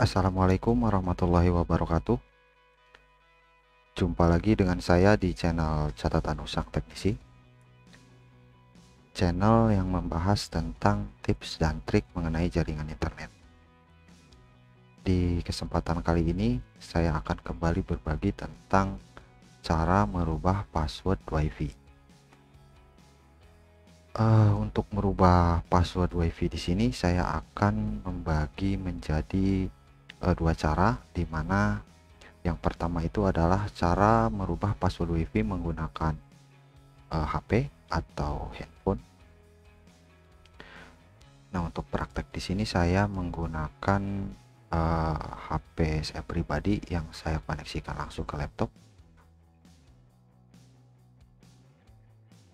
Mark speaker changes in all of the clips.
Speaker 1: Assalamualaikum warahmatullahi wabarakatuh. Jumpa lagi dengan saya di channel Catatan Usang Teknisi, channel yang membahas tentang tips dan trik mengenai jaringan internet. Di kesempatan kali ini, saya akan kembali berbagi tentang cara merubah password WiFi. Untuk merubah password WiFi di sini, saya akan membagi menjadi dua cara, di mana yang pertama itu adalah cara merubah password WiFi menggunakan HP atau handphone. Nah, untuk praktek di sini saya menggunakan HP saya pribadi yang saya koneksikan langsung ke laptop.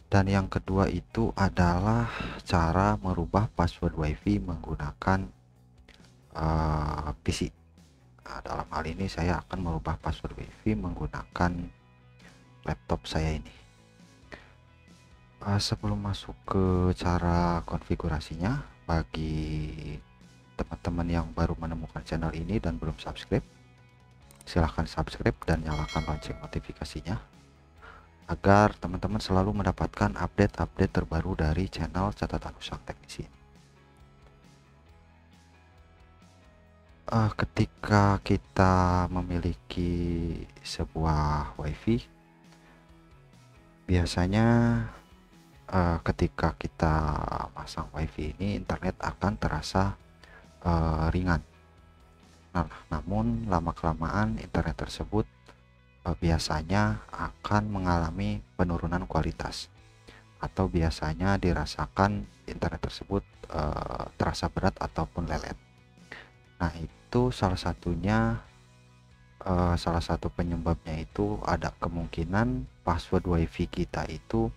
Speaker 1: Dan yang kedua itu adalah cara merubah password WiFi menggunakan PC. Nah, dalam hal ini saya akan merubah password WiFi menggunakan laptop saya ini. Sebelum masuk ke cara konfigurasinya, bagi teman-teman yang baru menemukan channel ini dan belum subscribe, silahkan subscribe dan nyalakan lonceng notifikasinya agar teman-teman selalu mendapatkan update-update terbaru dari channel Catatan Usang Teknisi. Ketika kita memiliki sebuah WiFi, biasanya ketika kita pasang WiFi ini, internet akan terasa ringan. Nah, namun lama-kelamaan internet tersebut biasanya akan mengalami penurunan kualitas, atau biasanya dirasakan internet tersebut terasa berat ataupun lelet. Nah, itu salah satunya, salah satu penyebabnya itu ada kemungkinan password WiFi kita itu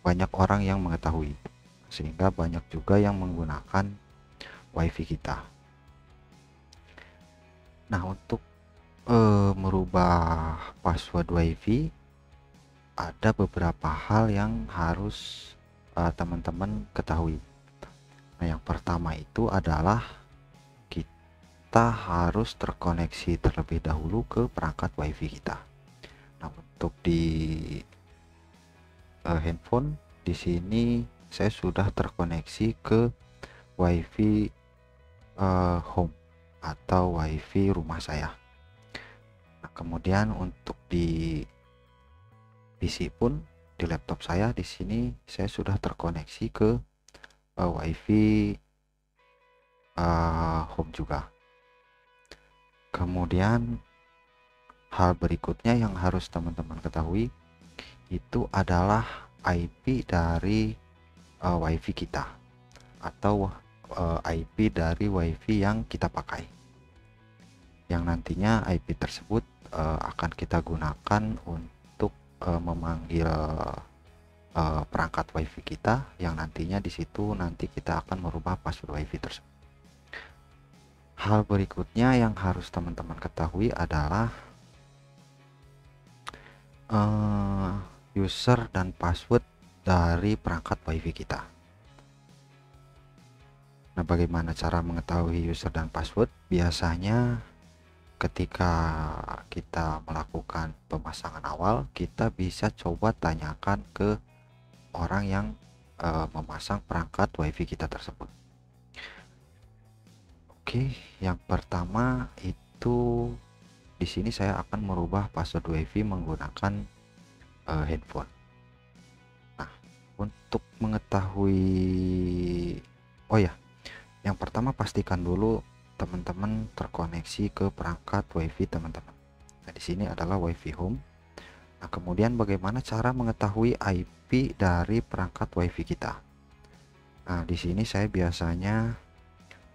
Speaker 1: banyak orang yang mengetahui, sehingga banyak juga yang menggunakan WiFi kita. Nah, untuk merubah password WiFi, ada beberapa hal yang harus teman-teman ketahui. Nah, yang pertama itu adalah kita harus terkoneksi terlebih dahulu ke perangkat WiFi kita. Nah, untuk di handphone di sini saya sudah terkoneksi ke WiFi home atau WiFi rumah saya. Nah, kemudian untuk di PC pun, di laptop saya di sini saya sudah terkoneksi ke WiFi home juga. Kemudian hal berikutnya yang harus teman-teman ketahui itu adalah IP dari WiFi kita, atau IP dari WiFi yang kita pakai, yang nantinya IP tersebut akan kita gunakan untuk memanggil perangkat WiFi kita, yang nantinya di situ nanti kita akan merubah password WiFi tersebut. Hal berikutnya yang harus teman-teman ketahui adalah user dan password dari perangkat WiFi kita. Nah, bagaimana cara mengetahui user dan password? Biasanya ketika kita melakukan pemasangan awal, kita bisa coba tanyakan ke orang yang memasang perangkat WiFi kita tersebut. Oke, yang pertama itu di sini saya akan merubah password WiFi menggunakan handphone. Nah, untuk mengetahui, oh ya, yang pertama pastikan dulu teman-teman terkoneksi ke perangkat WiFi teman-teman. Nah, di sini adalah WiFi home. Nah, kemudian bagaimana cara mengetahui IP dari perangkat WiFi kita? Nah, di sini saya biasanya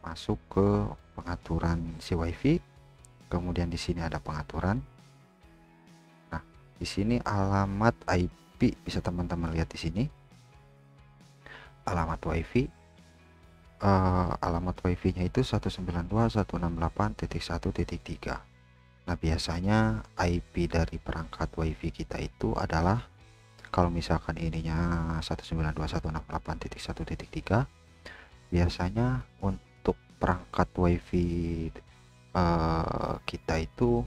Speaker 1: masuk ke pengaturan si WiFi. Kemudian di sini ada pengaturan. Nah, di sini alamat IP bisa teman-teman lihat di sini. Alamat WiFi. Alamat WiFi-nya itu 192.168.1.3. Nah, biasanya IP dari perangkat WiFi kita itu adalah, kalau misalkan ininya 192.168.1.3, biasanya perangkat WiFi kita itu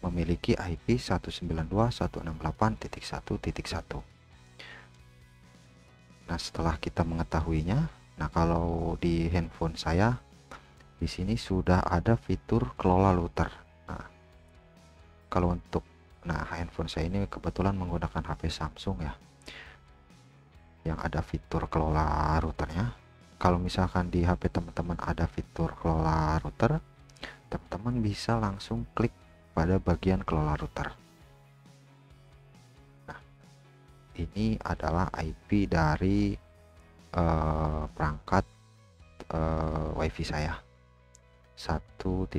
Speaker 1: memiliki IP 192.168.1.1. Nah, setelah kita mengetahuinya, nah kalau di handphone saya di sini sudah ada fitur kelola router. Nah, kalau untuk handphone saya ini kebetulan menggunakan HP Samsung ya, yang ada fitur kelola routernya. Kalau misalkan di HP teman-teman ada fitur kelola router, teman-teman bisa langsung klik pada bagian kelola router. Nah, ini adalah IP dari perangkat WiFi saya 1.1.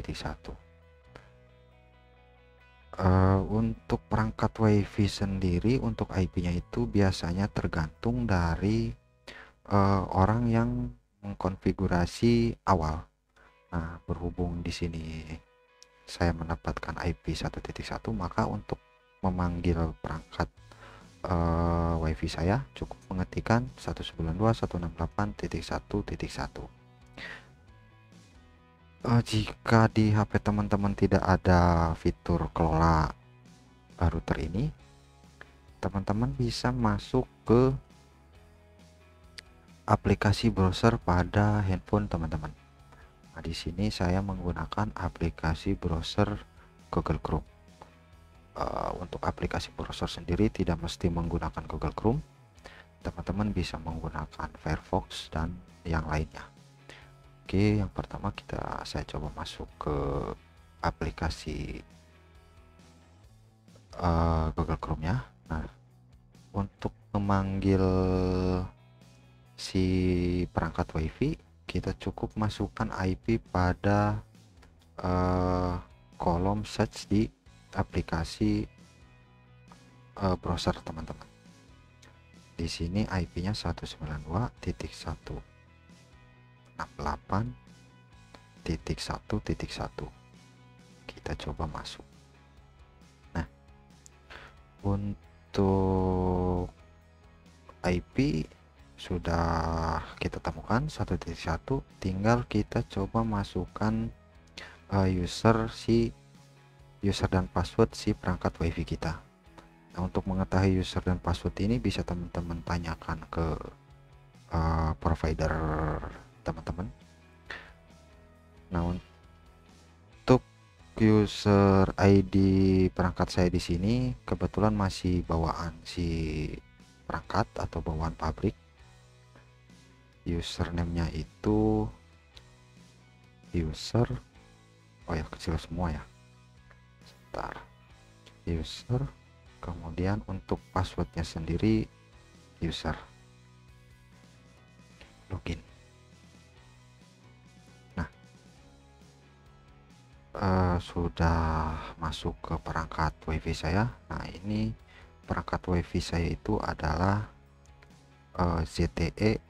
Speaker 1: Untuk perangkat WiFi sendiri, untuk IP-nya itu biasanya tergantung dari orang yang mengkonfigurasi awal. Nah, berhubung di sini saya mendapatkan IP 1.1, maka untuk memanggil perangkat WiFi saya cukup mengetikkan 192.168.1.1. Jika di HP teman-teman tidak ada fitur kelola router ini, teman-teman bisa masuk ke aplikasi browser pada handphone teman-teman. Nah, di sini saya menggunakan aplikasi browser Google Chrome. Untuk aplikasi browser sendiri tidak mesti menggunakan Google Chrome, teman-teman bisa menggunakan Firefox dan yang lainnya. Oke, yang pertama saya coba masuk ke aplikasi Google Chrome ya. Nah, untuk memanggil si perangkat WiFi, kita cukup masukkan IP pada kolom search di aplikasi browser teman-teman. Di sini IP-nya 192.168.1.1. Kita coba masuk. Nah, untuk IP sudah kita temukan 1.1, tinggal kita coba masukkan user dan password si perangkat WiFi kita. Nah, untuk mengetahui user dan password ini bisa teman-teman tanyakan ke provider teman-teman. Nah, untuk user ID perangkat saya di sini kebetulan masih bawaan si perangkat atau bawaan pabrik. Username-nya itu user, oh ya kecil semua ya, sebentar, user, kemudian untuk passwordnya sendiri user, login. Nah, sudah masuk ke perangkat WiFi saya. Nah, ini perangkat WiFi saya itu adalah ZTE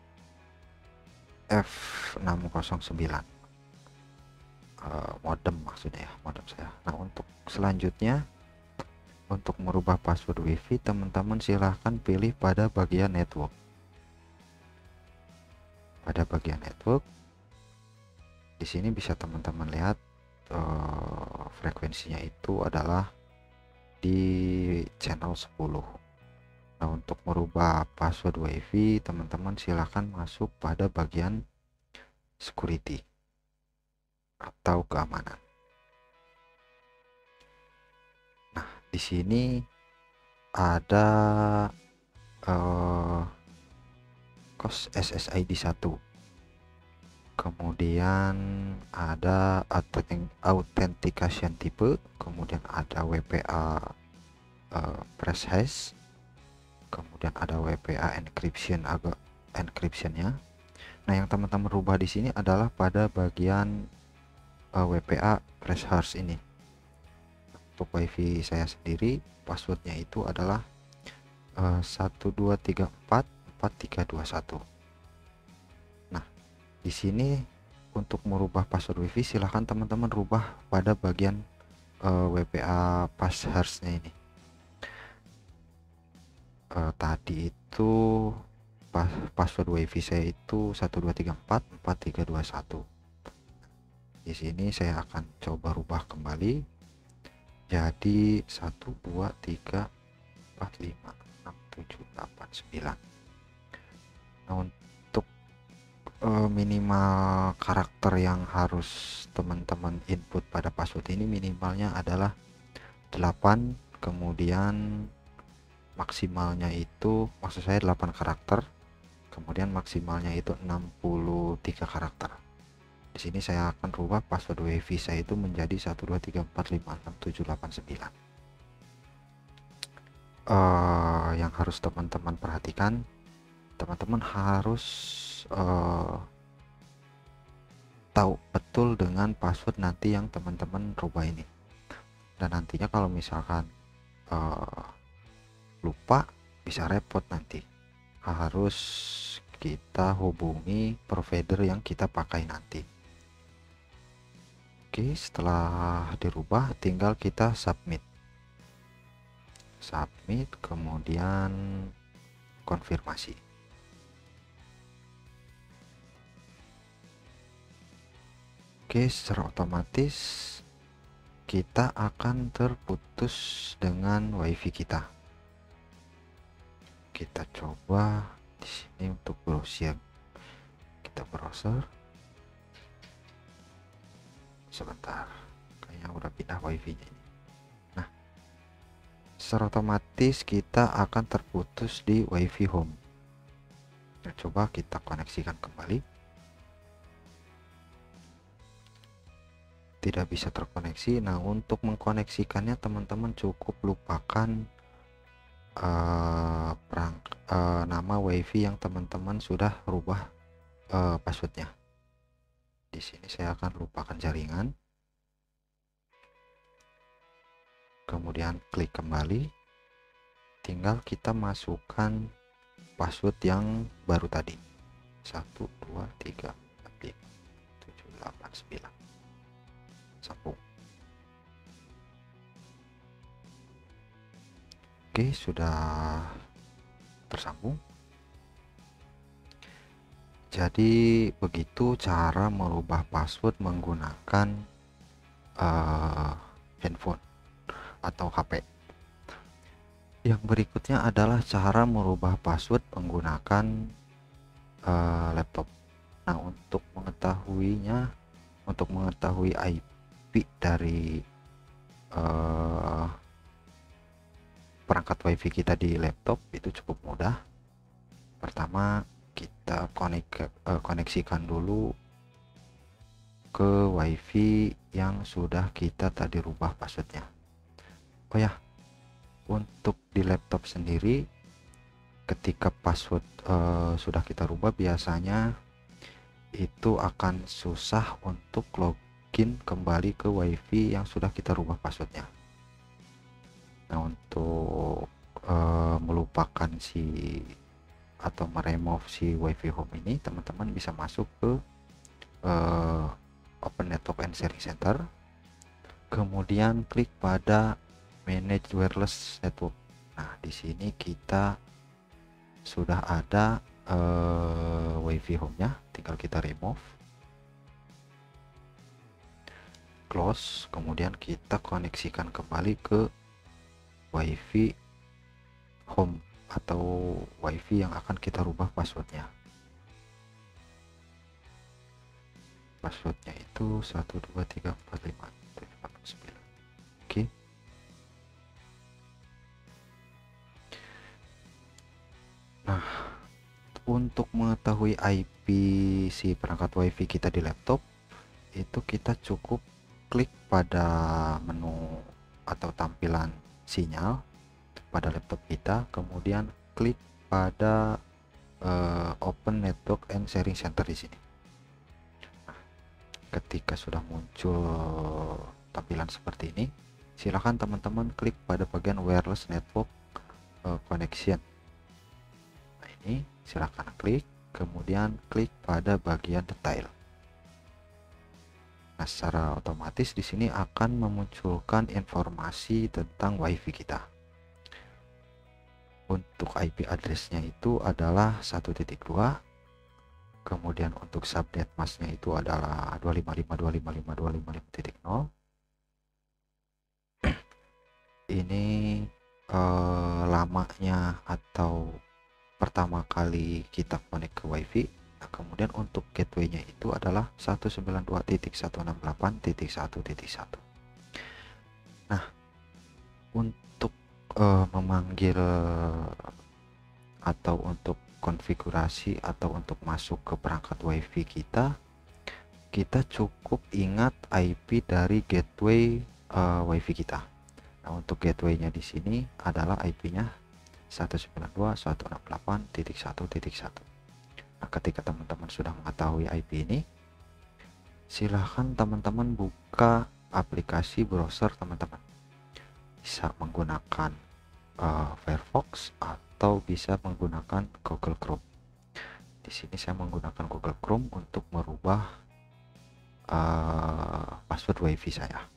Speaker 1: F609, modem maksudnya ya, modem saya. Nah, untuk selanjutnya, untuk merubah password WiFi, teman-teman silahkan pilih pada bagian network. Pada bagian network, di sini bisa teman-teman lihat frekuensinya itu adalah di channel 10. Nah, untuk merubah password WiFi, teman-teman silahkan masuk pada bagian security atau keamanan. Nah, di sini ada host SSID 1, kemudian ada authentication type, kemudian ada WPA press hash, kemudian ada WPA encryptionnya. Nah, yang teman-teman rubah di sini adalah pada bagian WPA press hash ini. Untuk WiFi saya sendiri, passwordnya itu adalah 1234431. Nah, di sini untuk merubah password WiFi silahkan teman-teman rubah pada bagian WPA passhash-nya ini. Tadi itu password WiFi saya itu 1234431. Di sini saya akan coba rubah kembali jadi 1 2 3 4 5 6 7 8 9. Nah, untuk minimal karakter yang harus teman-teman input pada password ini minimalnya adalah 8, kemudian maksimalnya itu, maksud saya 8 karakter, kemudian maksimalnya itu 63 karakter. Di sini saya akan rubah password wifi saya itu menjadi 1 2 3 4 5 6 7 8 9. Yang harus teman-teman perhatikan, teman-teman harus tahu betul dengan password nanti yang teman-teman rubah ini. Dan nantinya kalau misalkan lupa, bisa repot nanti. Harus kita hubungi provider yang kita pakai nanti. Oke, setelah dirubah tinggal kita submit. Kemudian konfirmasi. Oke, secara otomatis kita akan terputus dengan wifi kita. Kita coba di sini untuk browser. Kita browser. Sebentar, kayaknya udah pindah wifi-nya ini. Nah, secara otomatis kita akan terputus di wifi home. Nah, coba kita koneksikan kembali. Tidak bisa terkoneksi. Nah, untuk mengkoneksikannya teman-teman cukup lupakan nama wifi yang teman-teman sudah rubah passwordnya. Di sini saya akan lupakan jaringan, kemudian klik kembali, tinggal kita masukkan password yang baru tadi, 1 2 3 4 5 7 8 9. Sambung. Oke, sudah tersambung. Jadi begitu cara merubah password menggunakan handphone atau HP. Yang berikutnya adalah cara merubah password menggunakan laptop. Nah, untuk mengetahui IP dari perangkat wifi kita di laptop itu cukup mudah. Pertama, kita koneksikan dulu ke wifi yang sudah kita tadi rubah passwordnya. Oh ya, untuk di laptop sendiri ketika password sudah kita rubah biasanya itu akan susah untuk login kembali ke wifi yang sudah kita rubah passwordnya. Nah, untuk melupakan atau meremove si wifi home ini, teman-teman bisa masuk ke Open Network and Sharing Center, kemudian klik pada Manage Wireless Network. Nah, di sini kita sudah ada wifi home-nya, tinggal kita remove, close, kemudian kita koneksikan kembali ke wifi home atau wifi yang akan kita rubah passwordnya. Passwordnya itu 1 2 3 4 5 7 8 9. Oke. Nah, untuk mengetahui IP si perangkat wifi kita di laptop itu kita cukup klik pada menu atau tampilan sinyal pada laptop kita, kemudian klik pada Open Network and Sharing Center di sini. Nah, ketika sudah muncul tampilan seperti ini, silakan teman-teman klik pada bagian Wireless Network Connection. Nah, ini silakan klik, kemudian klik pada bagian detail. Nah, secara otomatis di sini akan memunculkan informasi tentang wifi kita. Untuk IP address-nya itu adalah 1.2 Kemudian untuk subnet masknya itu adalah 255.255.255.0. Ini lamanya atau pertama kali kita connect ke WiFi. Nah, kemudian untuk gateway-nya itu adalah 192.168.1.1. Nah, untuk memanggil atau untuk konfigurasi atau untuk masuk ke perangkat WiFi kita cukup ingat IP dari gateway WiFi kita. Nah, untuk gateway-nya di sini adalah IP-nya 192.168.1.1. Nah, ketika teman-teman sudah mengetahui IP ini, silahkan teman-teman buka aplikasi browser teman-teman. Bisa menggunakan Firefox atau bisa menggunakan Google Chrome. Di sini saya menggunakan Google Chrome untuk merubah password WiFi saya.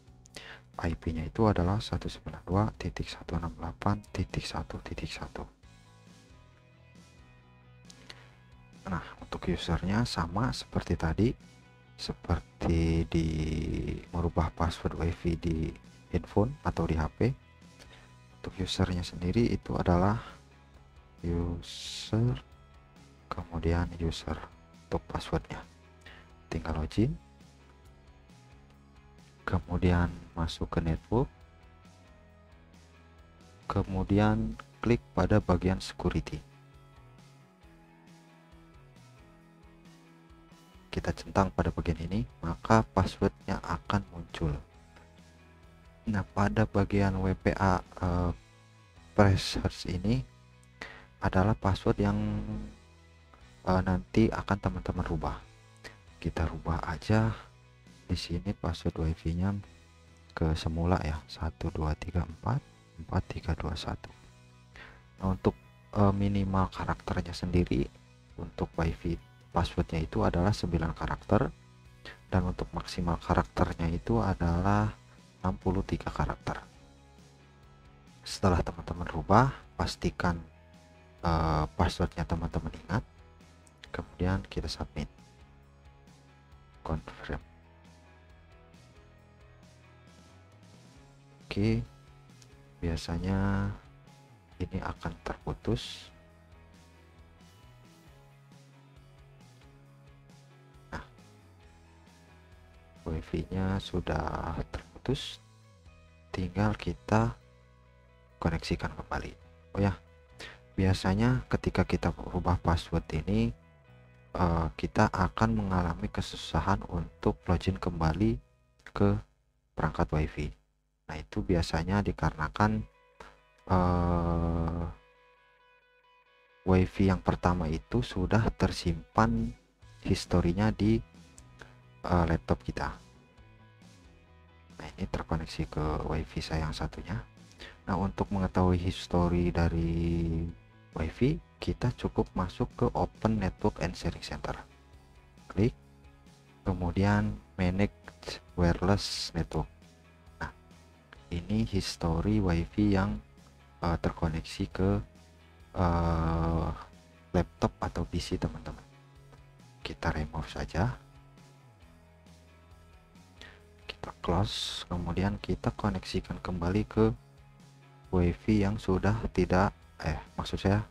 Speaker 1: IP-nya itu adalah 192.168.1.1. Nah, untuk usernya sama seperti tadi, seperti di merubah password WiFi di handphone atau di HP. Untuk usernya sendiri itu adalah user, kemudian user. Untuk passwordnya tinggal login, kemudian masuk ke network, kemudian klik pada bagian security. Kita centang pada bagian ini, maka passwordnya akan muncul. Nah, pada bagian WPA press search ini adalah password yang nanti akan teman-teman rubah. Kita rubah aja di sini password WiFi-nya ke semula ya, 12344321. Nah, untuk minimal karakternya sendiri untuk WiFi passwordnya itu adalah 9 karakter, dan untuk maksimal karakternya itu adalah 63 karakter. Setelah teman-teman rubah, pastikan passwordnya teman-teman ingat, kemudian kita submit, confirm. Oke, biasanya ini akan terputus. Nah, WiFi-nya sudah terputus, tinggal kita koneksikan kembali. Oh ya, biasanya ketika kita merubah password ini kita akan mengalami kesusahan untuk login kembali ke perangkat WiFi. Nah, itu biasanya dikarenakan WiFi yang pertama itu sudah tersimpan historinya di laptop kita. Nah, ini terkoneksi ke WiFi saya yang satunya. Nah, untuk mengetahui histori dari WiFi, kita cukup masuk ke Open Network and Sharing Center. Klik, kemudian Manage Wireless Network. Nah, ini histori WiFi yang terkoneksi ke laptop atau PC teman-teman. Kita remove saja, kita close, kemudian kita koneksikan kembali ke WiFi yang sudah tidak maksud saya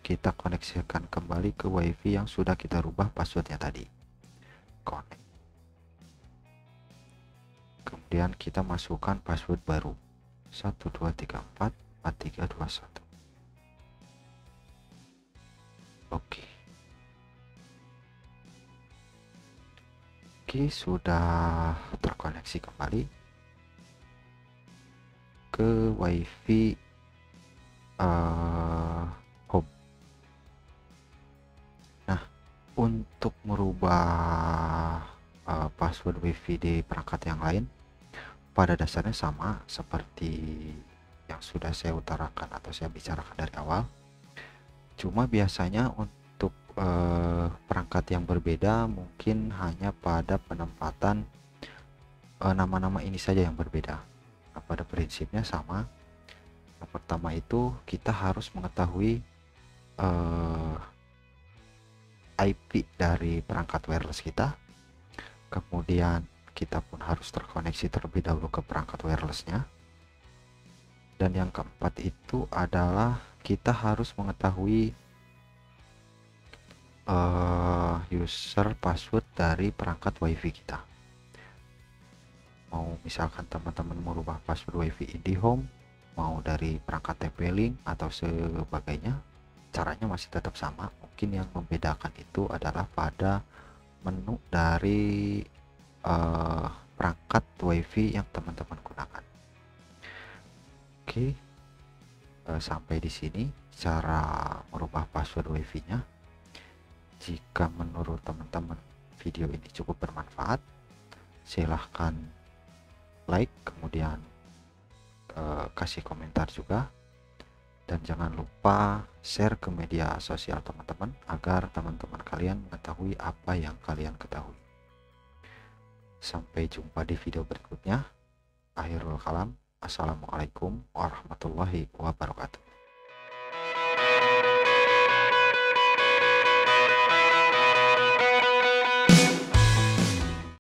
Speaker 1: kita koneksikan kembali ke WiFi yang sudah kita rubah passwordnya tadi. Connect, kemudian kita masukkan password baru 1234431. Oke, sudah terkoneksi kembali ke WiFi home. Nah, untuk merubah password WiFi di perangkat yang lain pada dasarnya sama seperti yang sudah saya utarakan atau saya bicarakan dari awal. Cuma biasanya untuk perangkat yang berbeda mungkin hanya pada penempatan nama-nama ini saja yang berbeda. Nah, pada prinsipnya sama. Yang pertama itu kita harus mengetahui IP dari perangkat wireless kita. Kemudian kita pun harus terkoneksi terlebih dahulu ke perangkat wirelessnya. Dan yang keempat itu adalah kita harus mengetahui user password dari perangkat WiFi kita. Mau misalkan teman-teman merubah password WiFi IndiHome, mau dari perangkat TP-Link atau sebagainya, caranya masih tetap sama. Mungkin yang membedakan itu adalah pada menu dari perangkat WiFi yang teman-teman gunakan. Oke, sampai di sini cara merubah password WiFi-nya. Jika menurut teman-teman video ini cukup bermanfaat, silahkan like, kemudian kasih komentar juga, dan jangan lupa share ke media sosial teman-teman agar teman-teman kalian mengetahui apa yang kalian ketahui. Sampai jumpa di video berikutnya. Akhirul kalam, assalamualaikum warahmatullahi wabarakatuh.